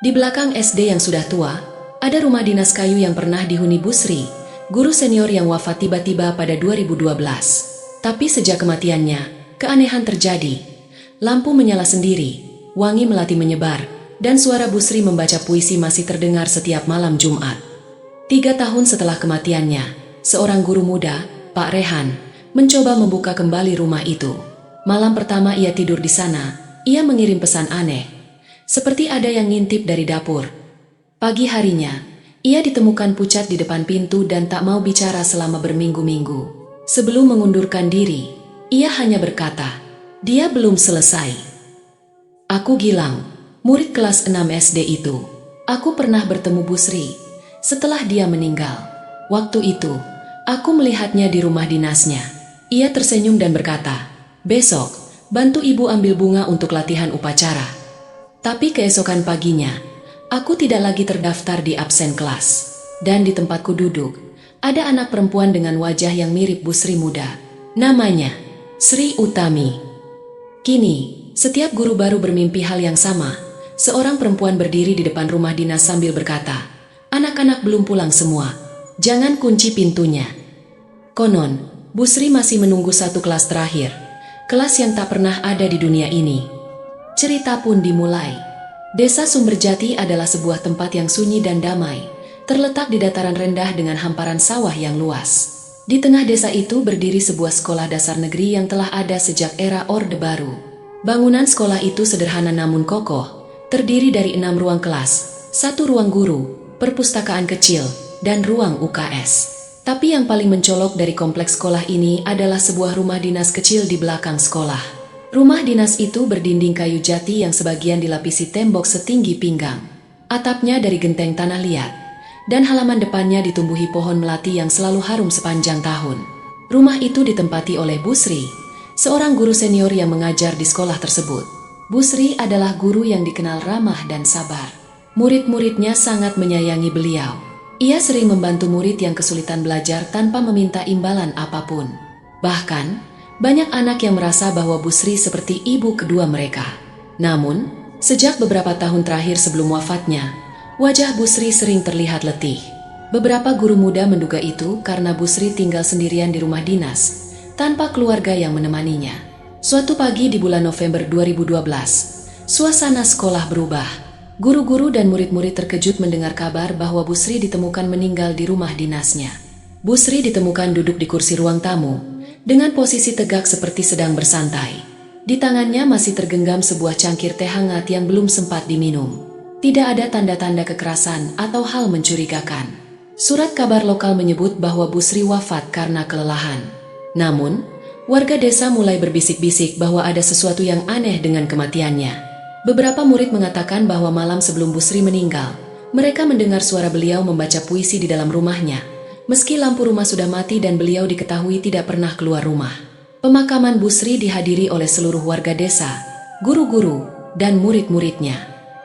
Di belakang SD yang sudah tua, ada rumah dinas kayu yang pernah dihuni Bu Sri, guru senior yang wafat tiba-tiba pada 2012. Tapi sejak kematiannya, keanehan terjadi. Lampu menyala sendiri, wangi melati menyebar, dan suara Bu Sri membaca puisi masih terdengar setiap malam Jumat. 3 tahun setelah kematiannya, seorang guru muda, Pak Rehan, mencoba membuka kembali rumah itu. Malam pertama ia tidur di sana, ia mengirim pesan aneh. Seperti ada yang ngintip dari dapur. Pagi harinya, ia ditemukan pucat di depan pintu dan tak mau bicara selama berminggu-minggu. Sebelum mengundurkan diri, ia hanya berkata, "Dia belum selesai." Aku Gilang, murid kelas 6 SD itu. Aku pernah bertemu Bu Sri setelah dia meninggal. Waktu itu, aku melihatnya di rumah dinasnya. Ia tersenyum dan berkata, "Besok, bantu ibu ambil bunga untuk latihan upacara." Tapi keesokan paginya, aku tidak lagi terdaftar di absen kelas. Dan di tempatku duduk, ada anak perempuan dengan wajah yang mirip Bu Sri muda. Namanya Sri Utami. Kini, setiap guru baru bermimpi hal yang sama. Seorang perempuan berdiri di depan rumah dinas sambil berkata, "Anak-anak belum pulang semua. Jangan kunci pintunya." Konon, Bu Sri masih menunggu satu kelas terakhir. Kelas yang tak pernah ada di dunia ini. Cerita pun dimulai. Desa Sumberjati adalah sebuah tempat yang sunyi dan damai, terletak di dataran rendah dengan hamparan sawah yang luas. Di tengah desa itu berdiri sebuah sekolah dasar negeri yang telah ada sejak era Orde Baru. Bangunan sekolah itu sederhana namun kokoh, terdiri dari 6 ruang kelas, 1 ruang guru, perpustakaan kecil, dan ruang UKS. Tapi yang paling mencolok dari kompleks sekolah ini adalah sebuah rumah dinas kecil di belakang sekolah. Rumah dinas itu berdinding kayu jati yang sebagian dilapisi tembok setinggi pinggang. Atapnya dari genteng tanah liat, dan halaman depannya ditumbuhi pohon melati yang selalu harum sepanjang tahun. Rumah itu ditempati oleh Bu Sri, seorang guru senior yang mengajar di sekolah tersebut. Bu Sri adalah guru yang dikenal ramah dan sabar. Murid-muridnya sangat menyayangi beliau. Ia sering membantu murid yang kesulitan belajar tanpa meminta imbalan apapun. Bahkan, banyak anak yang merasa bahwa Bu Sri seperti ibu kedua mereka. Namun, sejak beberapa tahun terakhir sebelum wafatnya, wajah Bu Sri sering terlihat letih. Beberapa guru muda menduga itu karena Bu Sri tinggal sendirian di rumah dinas, tanpa keluarga yang menemaninya. Suatu pagi di bulan November 2012, suasana sekolah berubah. Guru-guru dan murid-murid terkejut mendengar kabar bahwa Bu Sri ditemukan meninggal di rumah dinasnya. Bu Sri ditemukan duduk di kursi ruang tamu, dengan posisi tegak seperti sedang bersantai. Di tangannya masih tergenggam sebuah cangkir teh hangat yang belum sempat diminum. Tidak ada tanda-tanda kekerasan atau hal mencurigakan. Surat kabar lokal menyebut bahwa Bu Sri wafat karena kelelahan. Namun, warga desa mulai berbisik-bisik bahwa ada sesuatu yang aneh dengan kematiannya. Beberapa murid mengatakan bahwa malam sebelum Bu Sri meninggal, mereka mendengar suara beliau membaca puisi di dalam rumahnya. Meski lampu rumah sudah mati dan beliau diketahui tidak pernah keluar rumah. Pemakaman Bu Sri dihadiri oleh seluruh warga desa, guru-guru, dan murid-muridnya.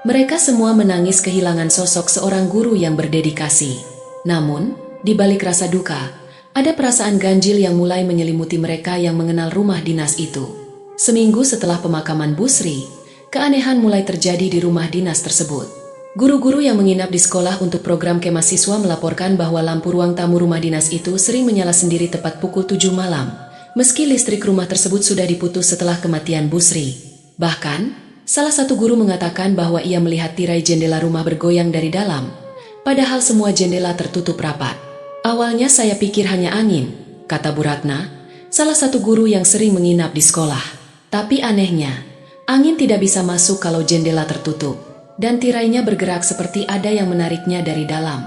Mereka semua menangis kehilangan sosok seorang guru yang berdedikasi. Namun, di balik rasa duka, ada perasaan ganjil yang mulai menyelimuti mereka yang mengenal rumah dinas itu. Seminggu setelah pemakaman Bu Sri, keanehan mulai terjadi di rumah dinas tersebut. Guru-guru yang menginap di sekolah untuk program kemah siswa melaporkan bahwa lampu ruang tamu rumah dinas itu sering menyala sendiri tepat pukul 7 malam, meski listrik rumah tersebut sudah diputus setelah kematian Bu Sri. Bahkan, salah satu guru mengatakan bahwa ia melihat tirai jendela rumah bergoyang dari dalam, padahal semua jendela tertutup rapat. "Awalnya saya pikir hanya angin," kata Bu Ratna, salah satu guru yang sering menginap di sekolah. Tapi anehnya, angin tidak bisa masuk kalau jendela tertutup. Dan tirainya bergerak seperti ada yang menariknya dari dalam.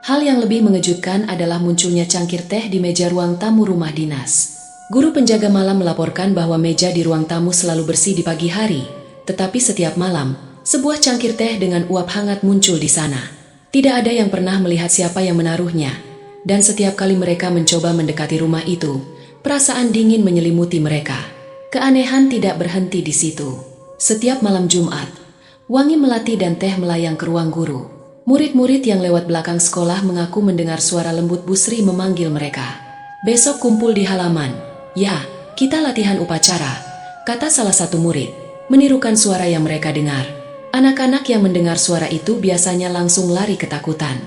Hal yang lebih mengejutkan adalah munculnya cangkir teh di meja ruang tamu rumah dinas. Guru penjaga malam melaporkan bahwa meja di ruang tamu selalu bersih di pagi hari, tetapi setiap malam, sebuah cangkir teh dengan uap hangat muncul di sana. Tidak ada yang pernah melihat siapa yang menaruhnya, dan setiap kali mereka mencoba mendekati rumah itu, perasaan dingin menyelimuti mereka. Keanehan tidak berhenti di situ. Setiap malam Jumat, wangi melati dan teh melayang ke ruang guru. Murid-murid yang lewat belakang sekolah mengaku mendengar suara lembut Bu Sri memanggil mereka. "Besok kumpul di halaman." "Ya, kita latihan upacara," kata salah satu murid, menirukan suara yang mereka dengar. Anak-anak yang mendengar suara itu biasanya langsung lari ketakutan.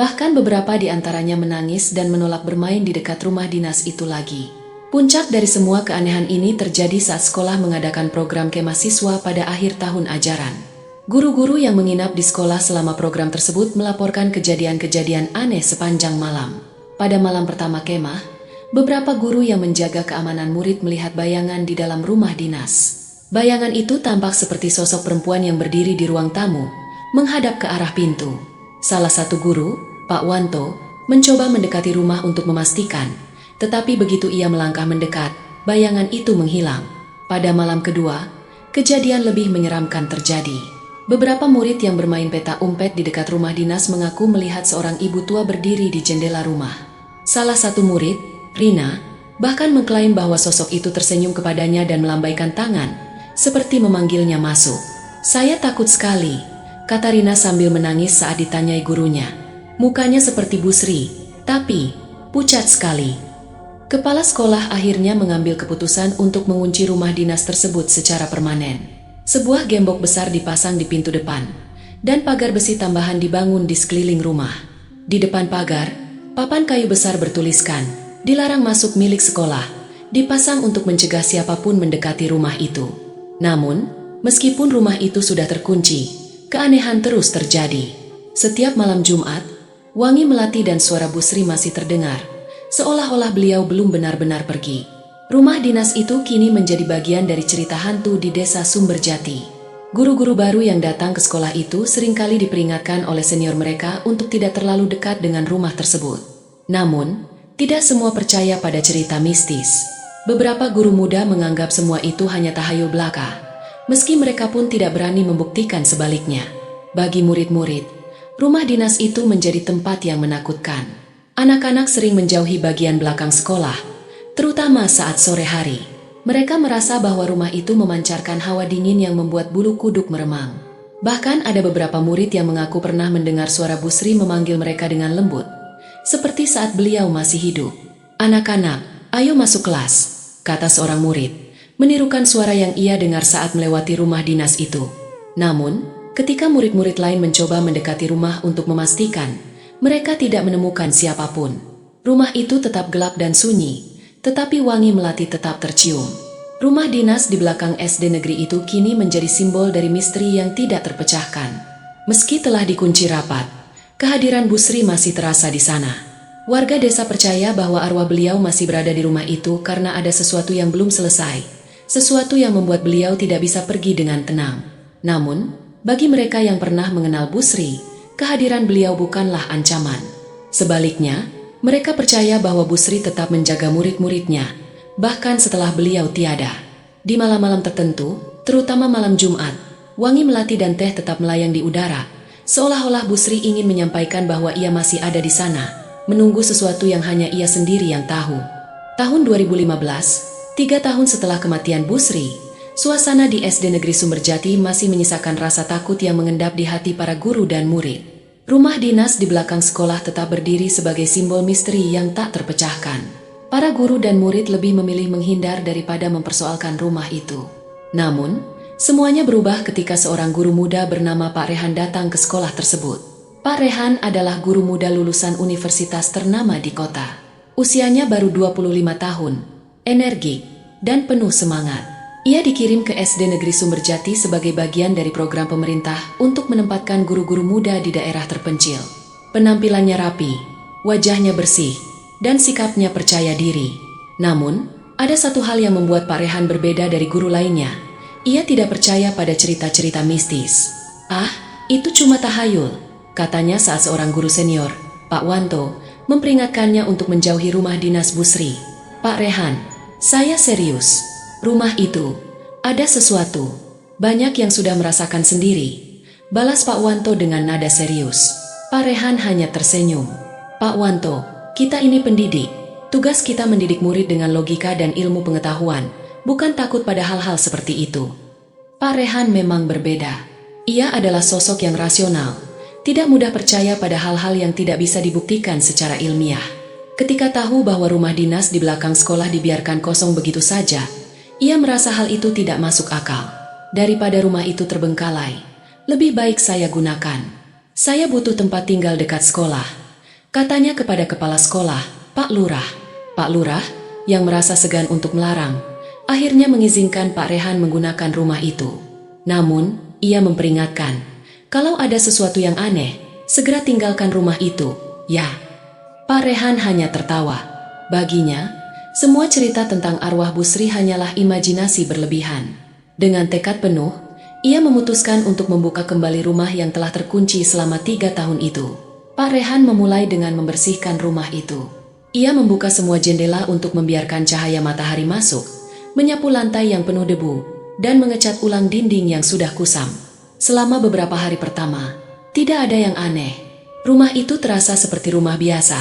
Bahkan beberapa di antaranya menangis dan menolak bermain di dekat rumah dinas itu lagi. Puncak dari semua keanehan ini terjadi saat sekolah mengadakan program kemah siswa pada akhir tahun ajaran. Guru-guru yang menginap di sekolah selama program tersebut melaporkan kejadian-kejadian aneh sepanjang malam. Pada malam pertama kemah, beberapa guru yang menjaga keamanan murid melihat bayangan di dalam rumah dinas. Bayangan itu tampak seperti sosok perempuan yang berdiri di ruang tamu, menghadap ke arah pintu. Salah satu guru, Pak Wanto, mencoba mendekati rumah untuk memastikan, tetapi begitu ia melangkah mendekat, bayangan itu menghilang. Pada malam kedua, kejadian lebih menyeramkan terjadi. Beberapa murid yang bermain peta umpet di dekat rumah dinas mengaku melihat seorang ibu tua berdiri di jendela rumah. Salah satu murid, Rina, bahkan mengklaim bahwa sosok itu tersenyum kepadanya dan melambaikan tangan, seperti memanggilnya masuk. "Saya takut sekali," kata Rina sambil menangis saat ditanyai gurunya. Mukanya seperti Bu Sri, tapi pucat sekali. Kepala sekolah akhirnya mengambil keputusan untuk mengunci rumah dinas tersebut secara permanen. Sebuah gembok besar dipasang di pintu depan, dan pagar besi tambahan dibangun di sekeliling rumah. Di depan pagar, papan kayu besar bertuliskan, "Dilarang masuk milik sekolah," dipasang untuk mencegah siapapun mendekati rumah itu. Namun, meskipun rumah itu sudah terkunci, keanehan terus terjadi. Setiap malam Jumat, wangi melati dan suara Bu Sri masih terdengar, seolah-olah beliau belum benar-benar pergi. Rumah dinas itu kini menjadi bagian dari cerita hantu di desa Sumberjati. Guru-guru baru yang datang ke sekolah itu seringkali diperingatkan oleh senior mereka untuk tidak terlalu dekat dengan rumah tersebut. Namun, tidak semua percaya pada cerita mistis. Beberapa guru muda menganggap semua itu hanya tahayul belaka, meski mereka pun tidak berani membuktikan sebaliknya. Bagi murid-murid, rumah dinas itu menjadi tempat yang menakutkan. Anak-anak sering menjauhi bagian belakang sekolah, terutama saat sore hari. Mereka merasa bahwa rumah itu memancarkan hawa dingin yang membuat bulu kuduk meremang. Bahkan ada beberapa murid yang mengaku pernah mendengar suara Bu Sri memanggil mereka dengan lembut, seperti saat beliau masih hidup. "Anak-anak, ayo masuk kelas," kata seorang murid, menirukan suara yang ia dengar saat melewati rumah dinas itu. Namun, ketika murid-murid lain mencoba mendekati rumah untuk memastikan, mereka tidak menemukan siapapun. Rumah itu tetap gelap dan sunyi, tetapi wangi melati tetap tercium. Rumah dinas di belakang SD negeri itu kini menjadi simbol dari misteri yang tidak terpecahkan. Meski telah dikunci rapat, kehadiran Bu Sri masih terasa di sana. Warga desa percaya bahwa arwah beliau masih berada di rumah itu karena ada sesuatu yang belum selesai, sesuatu yang membuat beliau tidak bisa pergi dengan tenang. Namun, bagi mereka yang pernah mengenal Bu Sri, kehadiran beliau bukanlah ancaman. Sebaliknya, mereka percaya bahwa Bu Sri tetap menjaga murid-muridnya, bahkan setelah beliau tiada. Di malam-malam tertentu, terutama malam Jumat, wangi melati dan teh tetap melayang di udara, seolah-olah Bu Sri ingin menyampaikan bahwa ia masih ada di sana, menunggu sesuatu yang hanya ia sendiri yang tahu. Tahun 2015, 3 tahun setelah kematian Bu Sri, suasana di SD Negeri Sumberjati masih menyisakan rasa takut yang mengendap di hati para guru dan murid. Rumah dinas di belakang sekolah tetap berdiri sebagai simbol misteri yang tak terpecahkan. Para guru dan murid lebih memilih menghindar daripada mempersoalkan rumah itu. Namun, semuanya berubah ketika seorang guru muda bernama Pak Rehan datang ke sekolah tersebut. Pak Rehan adalah guru muda lulusan universitas ternama di kota. Usianya baru 25 tahun, energik, dan penuh semangat. Ia dikirim ke SD Negeri Sumberjati sebagai bagian dari program pemerintah untuk menempatkan guru-guru muda di daerah terpencil. Penampilannya rapi, wajahnya bersih, dan sikapnya percaya diri. Namun, ada satu hal yang membuat Pak Rehan berbeda dari guru lainnya. Ia tidak percaya pada cerita-cerita mistis. "Ah, itu cuma tahayul," katanya saat seorang guru senior, Pak Wanto, memperingatkannya untuk menjauhi rumah dinas Bu Sri. "Pak Rehan, saya serius. Rumah itu, ada sesuatu. Banyak yang sudah merasakan sendiri," balas Pak Wanto dengan nada serius. Pak Rehan hanya tersenyum. "Pak Wanto, kita ini pendidik. Tugas kita mendidik murid dengan logika dan ilmu pengetahuan, bukan takut pada hal-hal seperti itu." Pak Rehan memang berbeda. Ia adalah sosok yang rasional, tidak mudah percaya pada hal-hal yang tidak bisa dibuktikan secara ilmiah. Ketika tahu bahwa rumah dinas di belakang sekolah dibiarkan kosong begitu saja, ia merasa hal itu tidak masuk akal. Daripada rumah itu terbengkalai, lebih baik saya gunakan. Saya butuh tempat tinggal dekat sekolah, katanya kepada kepala sekolah, Pak Lurah. Pak Lurah, yang merasa segan untuk melarang, akhirnya mengizinkan Pak Rehan menggunakan rumah itu. Namun, ia memperingatkan, kalau ada sesuatu yang aneh, segera tinggalkan rumah itu, ya. Pak Rehan hanya tertawa. Baginya, semua cerita tentang arwah Bu Sri hanyalah imajinasi berlebihan. Dengan tekad penuh, ia memutuskan untuk membuka kembali rumah yang telah terkunci selama 3 tahun itu. Pak Rehan memulai dengan membersihkan rumah itu. Ia membuka semua jendela untuk membiarkan cahaya matahari masuk, menyapu lantai yang penuh debu, dan mengecat ulang dinding yang sudah kusam. Selama beberapa hari pertama, tidak ada yang aneh. Rumah itu terasa seperti rumah biasa,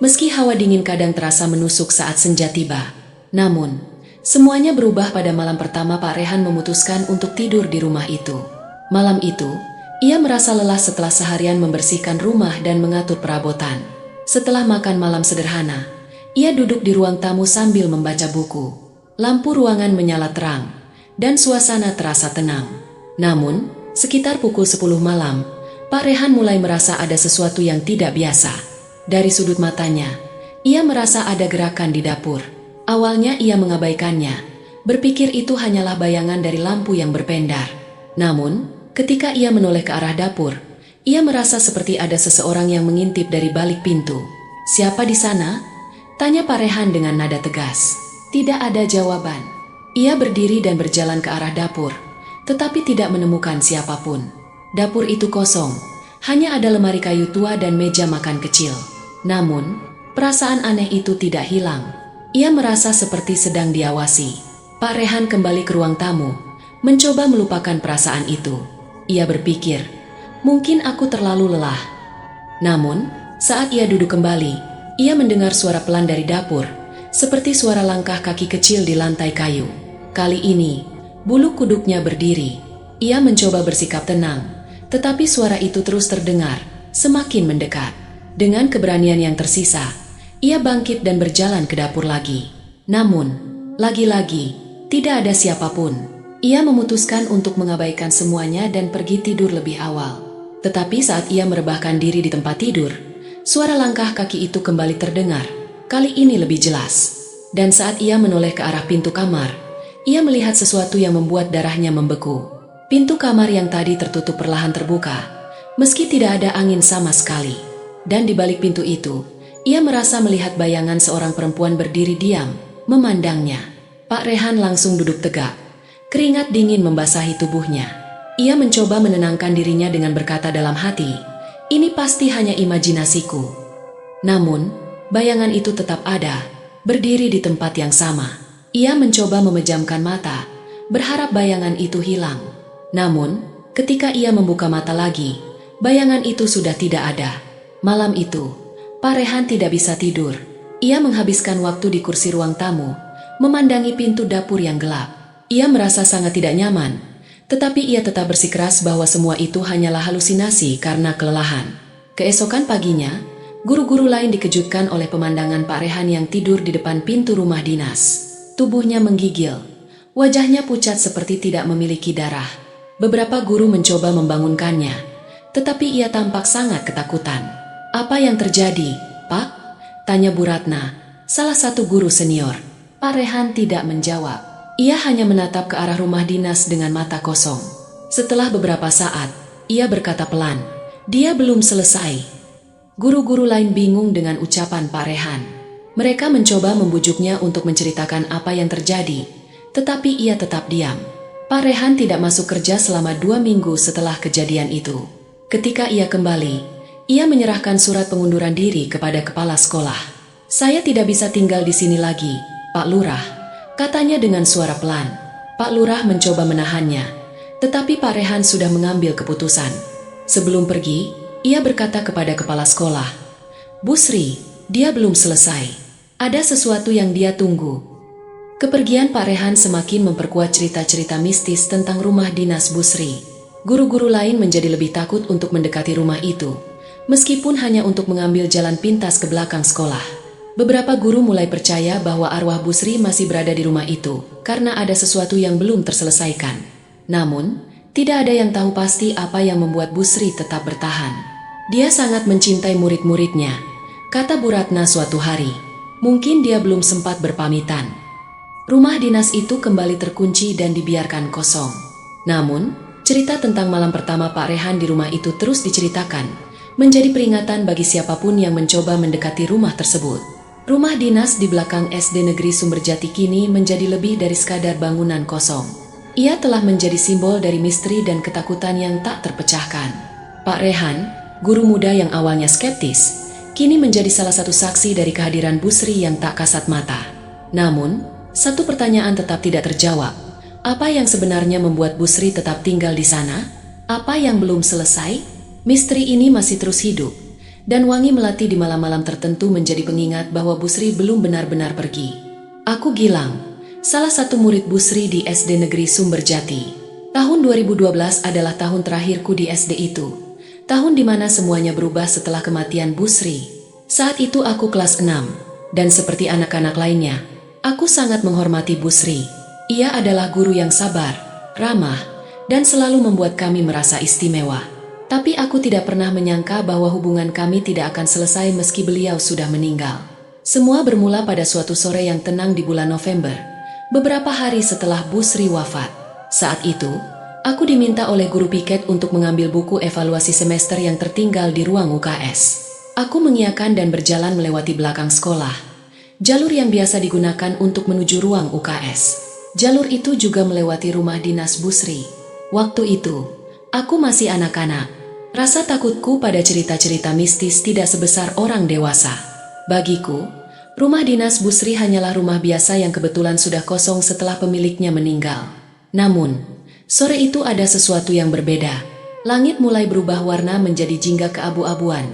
meski hawa dingin kadang terasa menusuk saat senja tiba. Namun, semuanya berubah pada malam pertama Pak Rehan memutuskan untuk tidur di rumah itu. Malam itu, ia merasa lelah setelah seharian membersihkan rumah dan mengatur perabotan. Setelah makan malam sederhana, ia duduk di ruang tamu sambil membaca buku. Lampu ruangan menyala terang, dan suasana terasa tenang. Namun, sekitar pukul 10 malam, Pak Rehan mulai merasa ada sesuatu yang tidak biasa. Dari sudut matanya, ia merasa ada gerakan di dapur. Awalnya ia mengabaikannya, berpikir itu hanyalah bayangan dari lampu yang berpendar. Namun, ketika ia menoleh ke arah dapur, ia merasa seperti ada seseorang yang mengintip dari balik pintu. "Siapa di sana?" tanya Pak Rehan dengan nada tegas. Tidak ada jawaban. Ia berdiri dan berjalan ke arah dapur, tetapi tidak menemukan siapapun. Dapur itu kosong, hanya ada lemari kayu tua dan meja makan kecil. Namun, perasaan aneh itu tidak hilang. Ia merasa seperti sedang diawasi. Pak Rehan kembali ke ruang tamu, mencoba melupakan perasaan itu. Ia berpikir, mungkin aku terlalu lelah. Namun, saat ia duduk kembali, ia mendengar suara pelan dari dapur, seperti suara langkah kaki kecil di lantai kayu. Kali ini, bulu kuduknya berdiri. Ia mencoba bersikap tenang, tetapi suara itu terus terdengar, semakin mendekat. Dengan keberanian yang tersisa, ia bangkit dan berjalan ke dapur lagi. Namun, lagi-lagi, tidak ada siapapun. Ia memutuskan untuk mengabaikan semuanya dan pergi tidur lebih awal. Tetapi saat ia merebahkan diri di tempat tidur, suara langkah kaki itu kembali terdengar, kali ini lebih jelas. Dan saat ia menoleh ke arah pintu kamar, ia melihat sesuatu yang membuat darahnya membeku. Pintu kamar yang tadi tertutup perlahan terbuka, meski tidak ada angin sama sekali. Dan di balik pintu itu, ia merasa melihat bayangan seorang perempuan berdiri diam, memandangnya. Pak Rehan langsung duduk tegak. Keringat dingin membasahi tubuhnya. Ia mencoba menenangkan dirinya dengan berkata dalam hati, ini pasti hanya imajinasiku. Namun, bayangan itu tetap ada, berdiri di tempat yang sama. Ia mencoba memejamkan mata, berharap bayangan itu hilang. Namun, ketika ia membuka mata lagi, bayangan itu sudah tidak ada. Malam itu, Pak Rehan tidak bisa tidur. Ia menghabiskan waktu di kursi ruang tamu, memandangi pintu dapur yang gelap. Ia merasa sangat tidak nyaman, tetapi ia tetap bersikeras bahwa semua itu hanyalah halusinasi karena kelelahan. Keesokan paginya, guru-guru lain dikejutkan oleh pemandangan Pak Rehan yang tidur di depan pintu rumah dinas. Tubuhnya menggigil, wajahnya pucat seperti tidak memiliki darah. Beberapa guru mencoba membangunkannya, tetapi ia tampak sangat ketakutan. "Apa yang terjadi, Pak?" tanya Bu Ratna, salah satu guru senior. Pak Rehan tidak menjawab. Ia hanya menatap ke arah rumah dinas dengan mata kosong. Setelah beberapa saat, ia berkata pelan, "Dia belum selesai." Guru-guru lain bingung dengan ucapan Pak Rehan. Mereka mencoba membujuknya untuk menceritakan apa yang terjadi, tetapi ia tetap diam. Pak Rehan tidak masuk kerja selama 2 minggu setelah kejadian itu. Ketika ia kembali, ia menyerahkan surat pengunduran diri kepada kepala sekolah. "Saya tidak bisa tinggal di sini lagi, Pak Lurah," katanya dengan suara pelan. Pak Lurah mencoba menahannya, tetapi Pak Rehan sudah mengambil keputusan. Sebelum pergi, ia berkata kepada kepala sekolah, "Bu Sri, dia belum selesai. Ada sesuatu yang dia tunggu." Kepergian Pak Rehan semakin memperkuat cerita-cerita mistis tentang rumah dinas Bu Sri. Guru-guru lain menjadi lebih takut untuk mendekati rumah itu, meskipun hanya untuk mengambil jalan pintas ke belakang sekolah. Beberapa guru mulai percaya bahwa arwah Bu Sri masih berada di rumah itu karena ada sesuatu yang belum terselesaikan. Namun, tidak ada yang tahu pasti apa yang membuat Bu Sri tetap bertahan. Dia sangat mencintai murid-muridnya, kata Bu Ratna suatu hari. Mungkin dia belum sempat berpamitan. Rumah dinas itu kembali terkunci dan dibiarkan kosong. Namun, cerita tentang malam pertama Pak Rehan di rumah itu terus diceritakan, menjadi peringatan bagi siapapun yang mencoba mendekati rumah tersebut. Rumah dinas di belakang SD Negeri Sumberjati kini menjadi lebih dari sekadar bangunan kosong. Ia telah menjadi simbol dari misteri dan ketakutan yang tak terpecahkan. Pak Rehan, guru muda yang awalnya skeptis, kini menjadi salah satu saksi dari kehadiran Bu Sri yang tak kasat mata. Namun, satu pertanyaan tetap tidak terjawab. Apa yang sebenarnya membuat Bu Sri tetap tinggal di sana? Apa yang belum selesai? Misteri ini masih terus hidup. Dan Wangi Melati di malam-malam tertentu menjadi pengingat bahwa Bu Sri belum benar-benar pergi. Aku Gilang, salah satu murid Bu Sri di SD Negeri Sumberjati. Tahun 2012 adalah tahun terakhirku di SD itu. Tahun di mana semuanya berubah setelah kematian Bu Sri. Saat itu aku kelas 6, dan seperti anak-anak lainnya, aku sangat menghormati Bu Sri. Ia adalah guru yang sabar, ramah, dan selalu membuat kami merasa istimewa. Tapi aku tidak pernah menyangka bahwa hubungan kami tidak akan selesai meski beliau sudah meninggal. Semua bermula pada suatu sore yang tenang di bulan November, beberapa hari setelah Bu Sri wafat. Saat itu, aku diminta oleh guru piket untuk mengambil buku evaluasi semester yang tertinggal di ruang UKS. Aku mengiyakan dan berjalan melewati belakang sekolah, jalur yang biasa digunakan untuk menuju ruang UKS. Jalur itu juga melewati rumah dinas Bu Sri. Waktu itu, aku masih anak-anak. Rasa takutku pada cerita-cerita mistis tidak sebesar orang dewasa. Bagiku, rumah dinas Bu Sri hanyalah rumah biasa yang kebetulan sudah kosong setelah pemiliknya meninggal. Namun, sore itu ada sesuatu yang berbeda. Langit mulai berubah warna menjadi jingga keabu-abuan.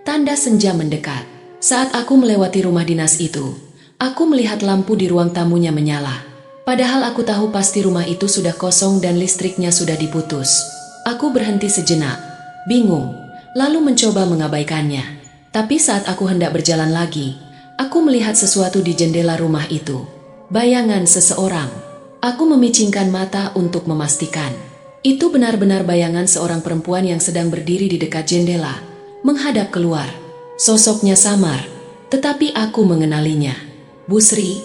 Tanda senja mendekat. Saat aku melewati rumah dinas itu, aku melihat lampu di ruang tamunya menyala. Padahal aku tahu pasti rumah itu sudah kosong dan listriknya sudah diputus. Aku berhenti sejenak. Bingung, lalu mencoba mengabaikannya. Tapi saat aku hendak berjalan lagi, aku melihat sesuatu di jendela rumah itu. Bayangan seseorang. Aku memicingkan mata untuk memastikan. Itu benar-benar bayangan seorang perempuan yang sedang berdiri di dekat jendela, menghadap keluar. Sosoknya samar, tetapi aku mengenalinya. Bu Sri,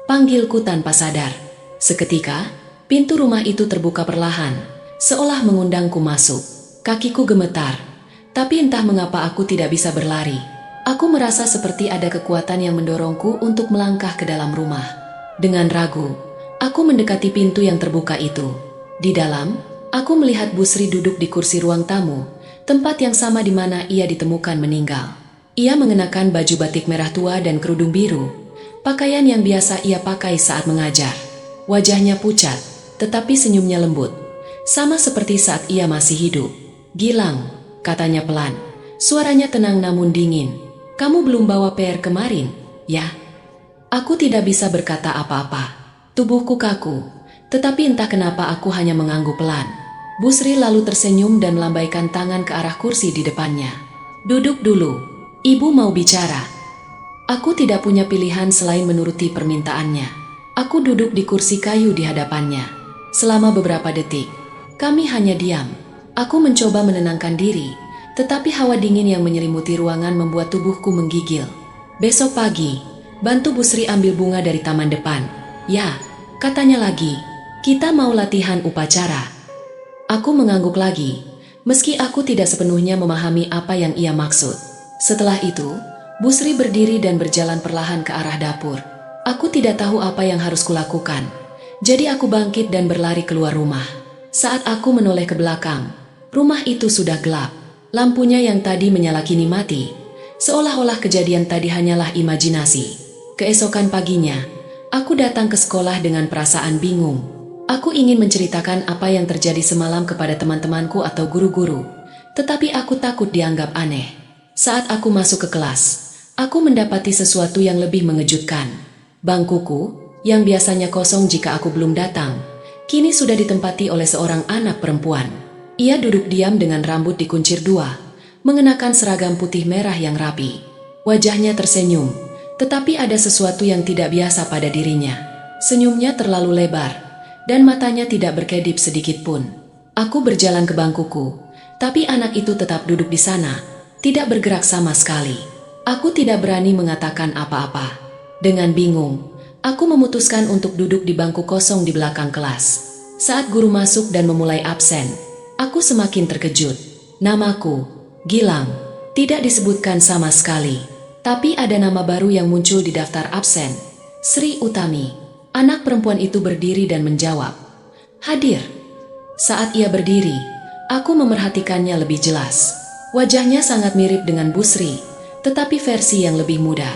panggilku tanpa sadar. Seketika, pintu rumah itu terbuka perlahan, seolah mengundangku masuk. Kakiku gemetar, tapi entah mengapa aku tidak bisa berlari. Aku merasa seperti ada kekuatan yang mendorongku untuk melangkah ke dalam rumah. Dengan ragu, aku mendekati pintu yang terbuka itu. Di dalam, aku melihat Bu Sri duduk di kursi ruang tamu, tempat yang sama di mana ia ditemukan meninggal. Ia mengenakan baju batik merah tua dan kerudung biru, pakaian yang biasa ia pakai saat mengajar. Wajahnya pucat, tetapi senyumnya lembut, sama seperti saat ia masih hidup. Gilang, katanya pelan. Suaranya tenang namun dingin. Kamu belum bawa PR kemarin, ya? Aku tidak bisa berkata apa-apa. Tubuhku kaku, tetapi entah kenapa aku hanya mengangguk pelan. Bu Sri lalu tersenyum dan melambaikan tangan ke arah kursi di depannya. Duduk dulu, ibu mau bicara. Aku tidak punya pilihan selain menuruti permintaannya. Aku duduk di kursi kayu di hadapannya. Selama beberapa detik, kami hanya diam. Aku mencoba menenangkan diri, tetapi hawa dingin yang menyelimuti ruangan membuat tubuhku menggigil. Besok pagi, bantu Bu Sri ambil bunga dari taman depan. Ya, katanya lagi, kita mau latihan upacara. Aku mengangguk lagi, meski aku tidak sepenuhnya memahami apa yang ia maksud. Setelah itu, Bu Sri berdiri dan berjalan perlahan ke arah dapur. Aku tidak tahu apa yang harus kulakukan, jadi aku bangkit dan berlari keluar rumah. Saat aku menoleh ke belakang, rumah itu sudah gelap. Lampunya yang tadi menyala kini mati, seolah-olah kejadian tadi hanyalah imajinasi. Keesokan paginya, aku datang ke sekolah dengan perasaan bingung. Aku ingin menceritakan apa yang terjadi semalam kepada teman-temanku atau guru-guru, tetapi aku takut dianggap aneh. Saat aku masuk ke kelas, aku mendapati sesuatu yang lebih mengejutkan. Bangkuku, yang biasanya kosong jika aku belum datang, kini sudah ditempati oleh seorang anak perempuan. Ia duduk diam dengan rambut dikuncir dua, mengenakan seragam putih merah yang rapi. Wajahnya tersenyum, tetapi ada sesuatu yang tidak biasa pada dirinya. Senyumnya terlalu lebar, dan matanya tidak berkedip sedikit pun. Aku berjalan ke bangkuku, tapi anak itu tetap duduk di sana, tidak bergerak sama sekali. Aku tidak berani mengatakan apa-apa. Dengan bingung, aku memutuskan untuk duduk di bangku kosong di belakang kelas. Saat guru masuk dan memulai absen, aku semakin terkejut. Namaku, Gilang, tidak disebutkan sama sekali. Tapi ada nama baru yang muncul di daftar absen, Sri Utami. Anak perempuan itu berdiri dan menjawab, "Hadir." Saat ia berdiri, aku memerhatikannya lebih jelas. Wajahnya sangat mirip dengan Bu Sri, tetapi versi yang lebih muda.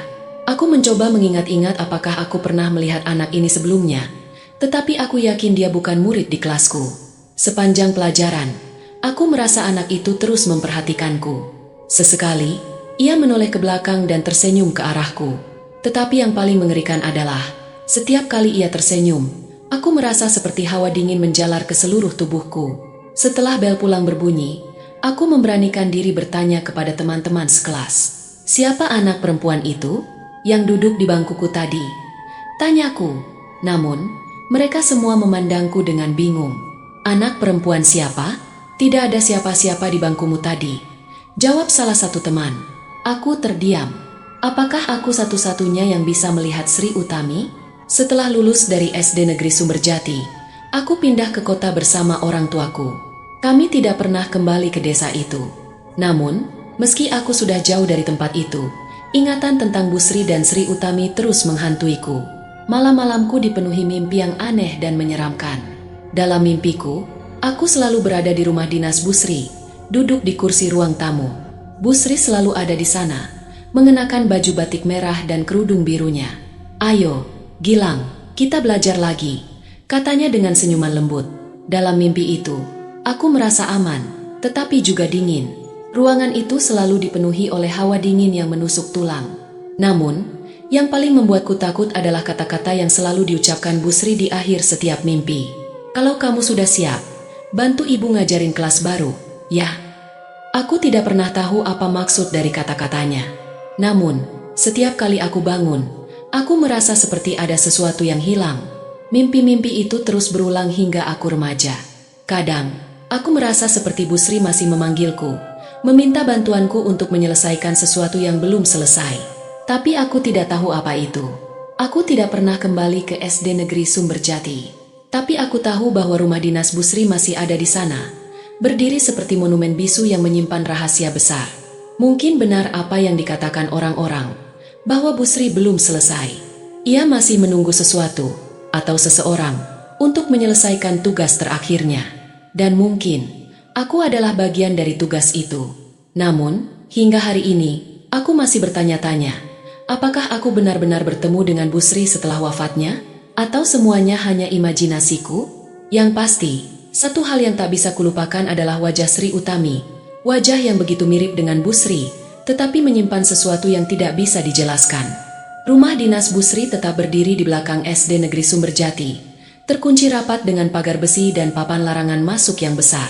Aku mencoba mengingat-ingat apakah aku pernah melihat anak ini sebelumnya, tetapi aku yakin dia bukan murid di kelasku. Sepanjang pelajaran, aku merasa anak itu terus memperhatikanku. Sesekali, ia menoleh ke belakang dan tersenyum ke arahku. Tetapi yang paling mengerikan adalah, setiap kali ia tersenyum, aku merasa seperti hawa dingin menjalar ke seluruh tubuhku. Setelah bel pulang berbunyi, aku memberanikan diri bertanya kepada teman-teman sekelas, "Siapa anak perempuan itu yang duduk di bangkuku tadi?" Tanyaku. Namun, mereka semua memandangku dengan bingung. "Anak perempuan siapa? Tidak ada siapa-siapa di bangkumu tadi," jawab salah satu teman. Aku terdiam. Apakah aku satu-satunya yang bisa melihat Sri Utami? Setelah lulus dari SD Negeri Sumberjati, aku pindah ke kota bersama orang tuaku. Kami tidak pernah kembali ke desa itu. Namun, meski aku sudah jauh dari tempat itu, ingatan tentang Bu Sri dan Sri Utami terus menghantuiku. Malam-malamku dipenuhi mimpi yang aneh dan menyeramkan. Dalam mimpiku, aku selalu berada di rumah dinas Bu Sri, duduk di kursi ruang tamu. Bu Sri selalu ada di sana, mengenakan baju batik merah dan kerudung birunya. "Ayo, Gilang, kita belajar lagi," katanya dengan senyuman lembut. Dalam mimpi itu, aku merasa aman, tetapi juga dingin. Ruangan itu selalu dipenuhi oleh hawa dingin yang menusuk tulang. Namun, yang paling membuatku takut adalah kata-kata yang selalu diucapkan Bu Sri di akhir setiap mimpi. "Kalau kamu sudah siap, bantu ibu ngajarin kelas baru, ya." Aku tidak pernah tahu apa maksud dari kata-katanya. Namun, setiap kali aku bangun, aku merasa seperti ada sesuatu yang hilang. Mimpi-mimpi itu terus berulang hingga aku remaja. Kadang, aku merasa seperti Bu Sri masih memanggilku, meminta bantuanku untuk menyelesaikan sesuatu yang belum selesai. Tapi aku tidak tahu apa itu. Aku tidak pernah kembali ke SD Negeri Sumberjati. Tapi aku tahu bahwa rumah dinas Bu Sri masih ada di sana, berdiri seperti monumen bisu yang menyimpan rahasia besar. Mungkin benar apa yang dikatakan orang-orang, bahwa Bu Sri belum selesai. Ia masih menunggu sesuatu atau seseorang untuk menyelesaikan tugas terakhirnya. Dan mungkin aku adalah bagian dari tugas itu. Namun, hingga hari ini, aku masih bertanya-tanya, apakah aku benar-benar bertemu dengan Bu Sri setelah wafatnya? Atau semuanya hanya imajinasiku? Yang pasti, satu hal yang tak bisa kulupakan adalah wajah Sri Utami. Wajah yang begitu mirip dengan Bu Sri, tetapi menyimpan sesuatu yang tidak bisa dijelaskan. Rumah dinas Bu Sri tetap berdiri di belakang SD Negeri Sumberjati, terkunci rapat dengan pagar besi dan papan larangan masuk yang besar.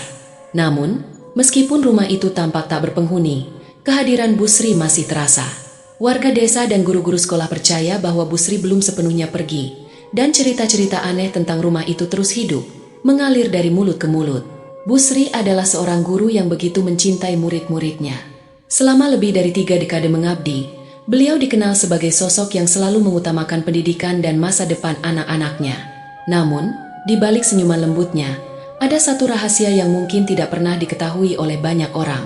Namun, meskipun rumah itu tampak tak berpenghuni, kehadiran Bu Sri masih terasa. Warga desa dan guru-guru sekolah percaya bahwa Bu Sri belum sepenuhnya pergi, dan cerita-cerita aneh tentang rumah itu terus hidup, mengalir dari mulut ke mulut. Bu Sri adalah seorang guru yang begitu mencintai murid-muridnya. Selama lebih dari 3 dekade mengabdi, beliau dikenal sebagai sosok yang selalu mengutamakan pendidikan dan masa depan anak-anaknya. Namun, di balik senyuman lembutnya, ada satu rahasia yang mungkin tidak pernah diketahui oleh banyak orang.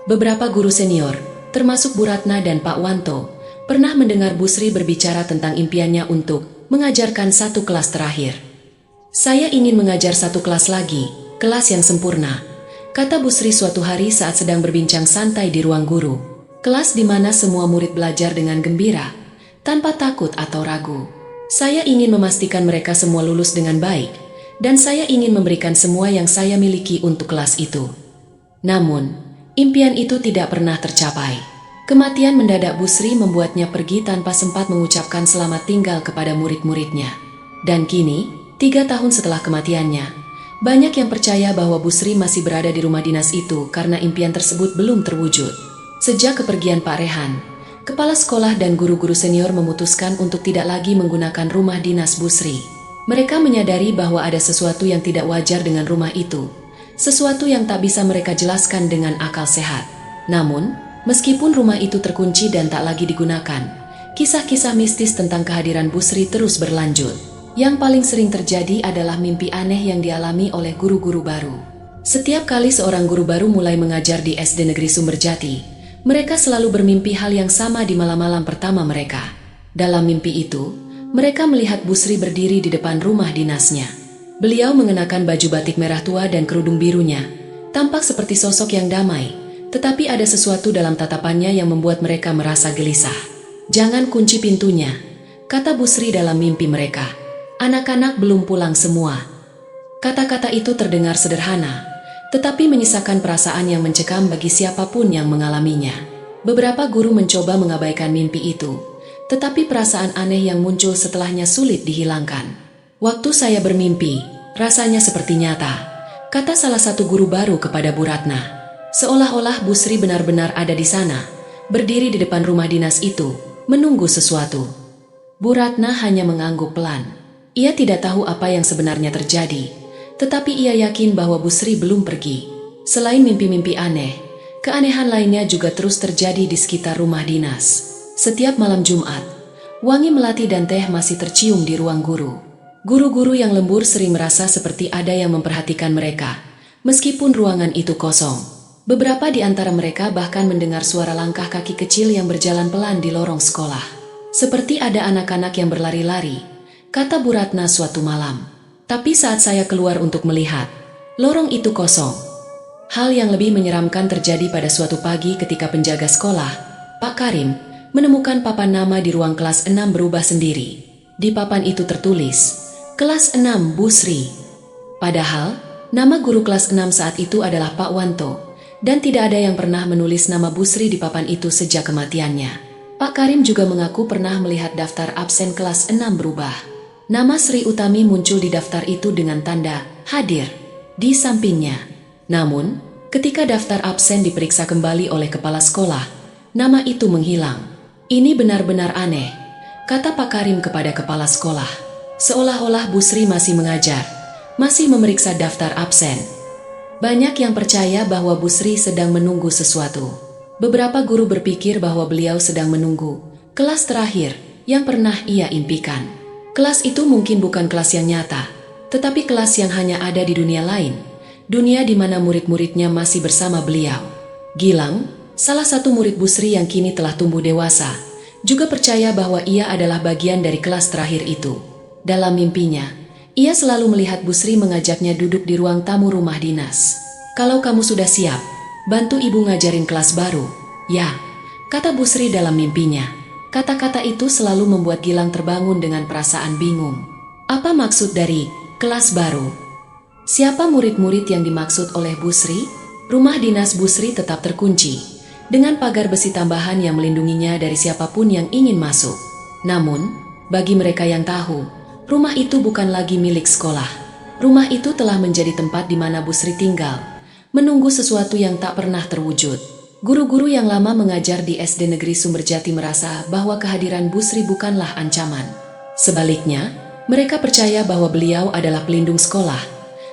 Beberapa guru senior, termasuk Bu Ratna dan Pak Wanto, pernah mendengar Bu Sri berbicara tentang impiannya untuk mengajarkan satu kelas terakhir. "Saya ingin mengajar satu kelas lagi, kelas yang sempurna," kata Bu Sri suatu hari saat sedang berbincang santai di ruang guru. Kelas di mana semua murid belajar dengan gembira, tanpa takut atau ragu. "Saya ingin memastikan mereka semua lulus dengan baik, dan saya ingin memberikan semua yang saya miliki untuk kelas itu." Namun, impian itu tidak pernah tercapai. Kematian mendadak Bu Sri membuatnya pergi tanpa sempat mengucapkan selamat tinggal kepada murid-muridnya. Dan kini, 3 tahun setelah kematiannya, banyak yang percaya bahwa Bu Sri masih berada di rumah dinas itu karena impian tersebut belum terwujud. Sejak kepergian Pak Rehan, kepala sekolah dan guru-guru senior memutuskan untuk tidak lagi menggunakan rumah dinas Bu Sri. Mereka menyadari bahwa ada sesuatu yang tidak wajar dengan rumah itu, sesuatu yang tak bisa mereka jelaskan dengan akal sehat. Namun, meskipun rumah itu terkunci dan tak lagi digunakan, kisah-kisah mistis tentang kehadiran Busri terus berlanjut. Yang paling sering terjadi adalah mimpi aneh yang dialami oleh guru-guru baru. Setiap kali seorang guru baru mulai mengajar di SD Negeri Sumberjati, mereka selalu bermimpi hal yang sama di malam-malam pertama mereka. Dalam mimpi itu, mereka melihat Busri berdiri di depan rumah dinasnya. Beliau mengenakan baju batik merah tua dan kerudung birunya, tampak seperti sosok yang damai, tetapi ada sesuatu dalam tatapannya yang membuat mereka merasa gelisah. "Jangan kunci pintunya," kata Busri dalam mimpi mereka. "Anak-anak belum pulang semua." Kata-kata itu terdengar sederhana, tetapi menyisakan perasaan yang mencekam bagi siapapun yang mengalaminya. Beberapa guru mencoba mengabaikan mimpi itu, tetapi perasaan aneh yang muncul setelahnya sulit dihilangkan. "Waktu saya bermimpi, rasanya seperti nyata," kata salah satu guru baru kepada Bu Ratna. Seolah-olah Busri benar-benar ada di sana, berdiri di depan rumah dinas itu, menunggu sesuatu. Bu Ratna hanya mengangguk pelan. Ia tidak tahu apa yang sebenarnya terjadi, tetapi ia yakin bahwa Busri belum pergi. Selain mimpi-mimpi aneh, keanehan lainnya juga terus terjadi di sekitar rumah dinas. Setiap malam Jumat, wangi melati dan teh masih tercium di ruang guru. Guru-guru yang lembur sering merasa seperti ada yang memperhatikan mereka, meskipun ruangan itu kosong. Beberapa di antara mereka bahkan mendengar suara langkah kaki kecil yang berjalan pelan di lorong sekolah. "Seperti ada anak-anak yang berlari-lari," kata Bu Ratna suatu malam. "Tapi saat saya keluar untuk melihat, lorong itu kosong." Hal yang lebih menyeramkan terjadi pada suatu pagi ketika penjaga sekolah, Pak Karim, menemukan papan nama di ruang kelas 6 berubah sendiri. Di papan itu tertulis, "Kelas 6 Busri." Padahal, nama guru kelas 6 saat itu adalah Pak Wanto, dan tidak ada yang pernah menulis nama Busri di papan itu sejak kematiannya. Pak Karim juga mengaku pernah melihat daftar absen kelas 6 berubah. Nama Sri Utami muncul di daftar itu dengan tanda hadir di sampingnya. Namun, ketika daftar absen diperiksa kembali oleh kepala sekolah, nama itu menghilang. "Ini benar-benar aneh," kata Pak Karim kepada kepala sekolah. Seolah-olah Busri masih mengajar, masih memeriksa daftar absen. Banyak yang percaya bahwa Busri sedang menunggu sesuatu. Beberapa guru berpikir bahwa beliau sedang menunggu kelas terakhir yang pernah ia impikan. Kelas itu mungkin bukan kelas yang nyata, tetapi kelas yang hanya ada di dunia lain, dunia di mana murid-muridnya masih bersama beliau. Gilang, salah satu murid Busri yang kini telah tumbuh dewasa, juga percaya bahwa ia adalah bagian dari kelas terakhir itu. Dalam mimpinya, ia selalu melihat Busri mengajaknya duduk di ruang tamu rumah dinas. "Kalau kamu sudah siap, bantu ibu ngajarin kelas baru." "Ya," kata Busri dalam mimpinya. Kata-kata itu selalu membuat Gilang terbangun dengan perasaan bingung. Apa maksud dari kelas baru? Siapa murid-murid yang dimaksud oleh Busri? Rumah dinas Busri tetap terkunci, dengan pagar besi tambahan yang melindunginya dari siapapun yang ingin masuk. Namun, bagi mereka yang tahu, rumah itu bukan lagi milik sekolah. Rumah itu telah menjadi tempat di mana Busri tinggal, menunggu sesuatu yang tak pernah terwujud. Guru-guru yang lama mengajar di SD Negeri Sumberjati merasa bahwa kehadiran Busri bukanlah ancaman. Sebaliknya, mereka percaya bahwa beliau adalah pelindung sekolah,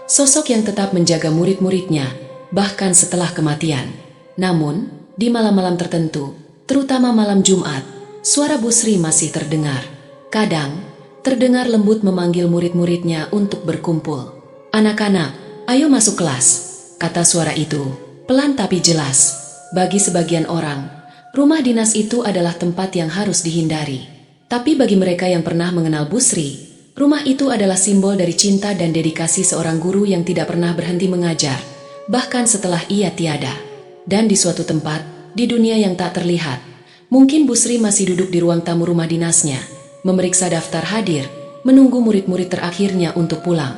sosok yang tetap menjaga murid-muridnya, bahkan setelah kematian. Namun, di malam-malam tertentu, terutama malam Jumat, suara Busri masih terdengar. Kadang, terdengar lembut memanggil murid-muridnya untuk berkumpul. "Anak-anak, ayo masuk kelas," kata suara itu, pelan tapi jelas. Bagi sebagian orang, rumah dinas itu adalah tempat yang harus dihindari. Tapi bagi mereka yang pernah mengenal Busri, rumah itu adalah simbol dari cinta dan dedikasi seorang guru yang tidak pernah berhenti mengajar, bahkan setelah ia tiada. Dan di suatu tempat, di dunia yang tak terlihat, mungkin Busri masih duduk di ruang tamu rumah dinasnya, memeriksa daftar hadir, menunggu murid-murid terakhirnya untuk pulang.